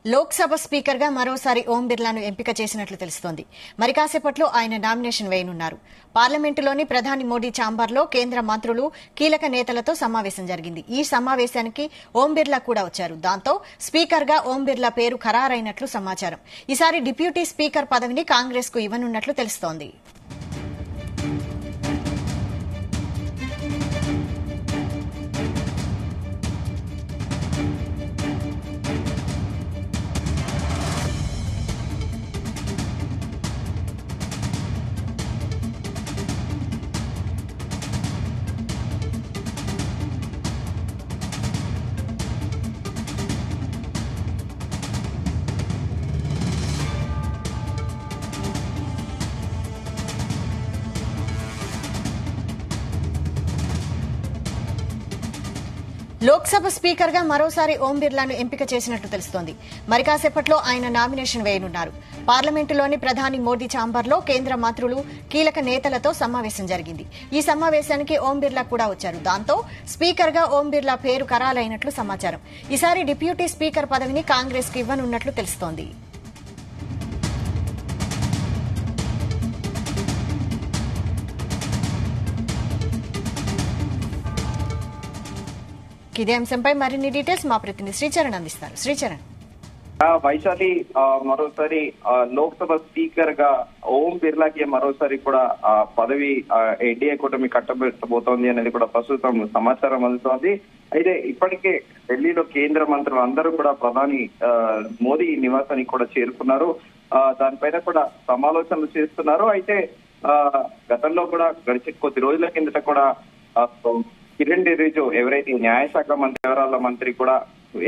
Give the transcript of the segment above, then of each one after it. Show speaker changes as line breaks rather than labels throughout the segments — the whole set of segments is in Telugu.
లోక్సభ స్పీకర్ గా మరోసారి ఓం బిర్లాను ఎంపిక చేసినట్లు తెలుస్తోంది. మరి కాసేపట్లో ఆయన నామినేషన్ వేయనున్నారు. పార్లమెంటులోని ప్రధాని మోడీ ఛాంబర్లో కేంద్ర మంత్రులు, కీలక నేతలతో సమావేశం జరిగింది. ఈ సమావేశానికి ఓం బిర్లా కూడా వచ్చారు. దాంతో స్పీకర్ గా ఓం బిర్లా పేరు ఖరారైనట్లు సమాచారం. ఈసారి డిప్యూటీ స్పీకర్ పదవిని కాంగ్రెస్ కు ఇవ్వనున్నట్లు తెలుస్తోంది. లోక్సభ స్పీకర్ గా మరోసారి ఓం బిర్లాను ఎంపిక చేసినట్లు తెలుస్తోంది. మరి కాసేపట్లో ఆయన నామినేషన్ వేయనున్నారు. పార్లమెంటులోని ప్రధాని మోదీ ఛాంబర్లో కేంద్ర మంత్రులు, కీలక నేతలతో సమావేశం జరిగింది. ఈ సమావేశానికి ఓం బిర్లా కూడా వచ్చారు. దాంతో స్పీకర్ గా ఓం బిర్లా పేరు ఖరారైనట్లు సమాచారం. ఈసారి డిప్యూటీ స్పీకర్ పదవిని కాంగ్రెస్ కు ఇవ్వనున్నట్లు తెలుస్తోంది. ఇదే అంశంపై మరిన్ని డీటెయిల్స్ మా ప్రతినిధి శ్రీచరణ్ అందిస్తారు. శ్రీచరణ్.
వైశాలి, మరోసారి లోక్సభ స్పీకర్ గా ఓం బిర్లాకి మరోసారి కూడా పదవి ఎన్డీఏ కూటమి కట్టబెట్టబోతోంది అనేది కూడా ప్రస్తుతం సమాచారం అందుతోంది. అయితే ఇప్పటికే ఢిల్లీలో కేంద్ర మంత్రులు అందరూ కూడా ప్రధాని మోదీ నివాసానికి కూడా చేరుకున్నారు. దానిపైన కూడా సమాలోచనలు చేస్తున్నారు. అయితే గతంలో కూడా గడిచిన కొద్ది రోజుల కిందట కూడా కిరణ్ రిజిజు ఎవరైతే న్యాయశాఖ వ్యవహారాల మంత్రి కూడా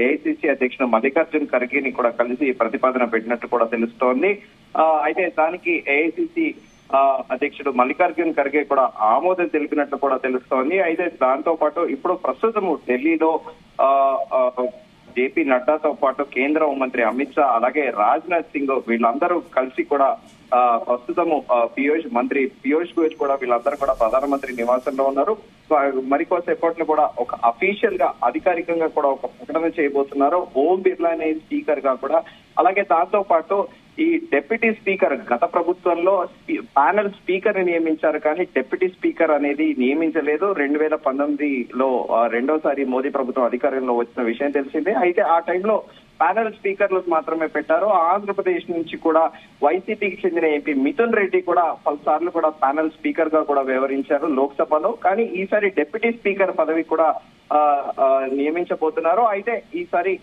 ఏఐసిసి అధ్యక్షుడు మల్లికార్జున్ ఖర్గేని కూడా కలిసి ప్రతిపాదన పెట్టినట్టు కూడా తెలుస్తోంది. అయితే దానికి ఏఐసిసి అధ్యక్షుడు మల్లికార్జున్ ఖర్గే కూడా ఆమోదం తెలిపినట్లు కూడా తెలుస్తోంది. అయితే దాంతో పాటు ఇప్పుడు ప్రస్తుతము ఢిల్లీలో జేపీ నడ్డాతో పాటు కేంద్ర హోంమంత్రి అమిత్ షా, అలాగే రాజ్నాథ్ సింగ్ వీళ్ళందరూ కలిసి కూడా ప్రస్తుతము పీయూష్ గోయల్ కూడా వీళ్ళందరూ కూడా ప్రధానమంత్రి నివాసంలో ఉన్నారు. మరికొద్దిసేపట్లో కూడా ఒక అఫీషియల్ గా అధికారికంగా కూడా ఒక ప్రకటన చేయబోతున్నారు. ఓం బిర్లా అనే స్పీకర్ గా కూడా, అలాగే దాంతో పాటు ఈ డిప్యూటీ స్పీకర్ గత ప్రభుత్వంలో ప్యానెల్ స్పీకర్ ని నియమించారు, కానీ డిప్యూటీ స్పీకర్ అనేది నియమించలేదు. 2019లో రెండోసారి మోదీ ప్రభుత్వం అధికారంలో వచ్చిన విషయం తెలిసిందే. అయితే ఆ టైంలో ప్యానెల్ స్పీకర్లకు మాత్రమే పెట్టారు. ఆంధ్రప్రదేశ్ నుంచి కూడా వైసీపీకి చెందిన ఎంపీ మిథున్ రెడ్డి కూడా పలుసార్లు కూడా ప్యానెల్ స్పీకర్ గా కూడా వ్యవహరించారు లోక్సభలో. కానీ ఈసారి డిప్యూటీ స్పీకర్ పదవి కూడా నియమించబోతున్నారు. అయితే ఈసారి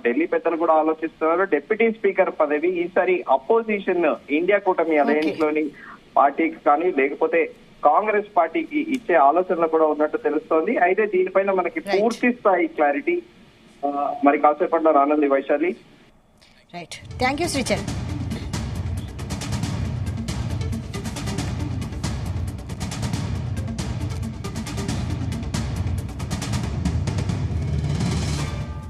ఢిల్లీ పెద్దలు కూడా ఆలోచిస్తున్నారు. డిప్యూటీ స్పీకర్ పదవి ఈసారి అపోజిషన్ ఇండియా కూటమి అలయన్స్ లోని పార్టీకి కానీ లేకపోతే కాంగ్రెస్ పార్టీకి ఇచ్చే ఆలోచనలు కూడా ఉన్నట్టు తెలుస్తోంది. అయితే దీనిపైన మనకి పూర్తి స్థాయి క్లారిటీ మరి కాసేపట్లో రానుంది Vaishali.
Right, thank you Sricharan.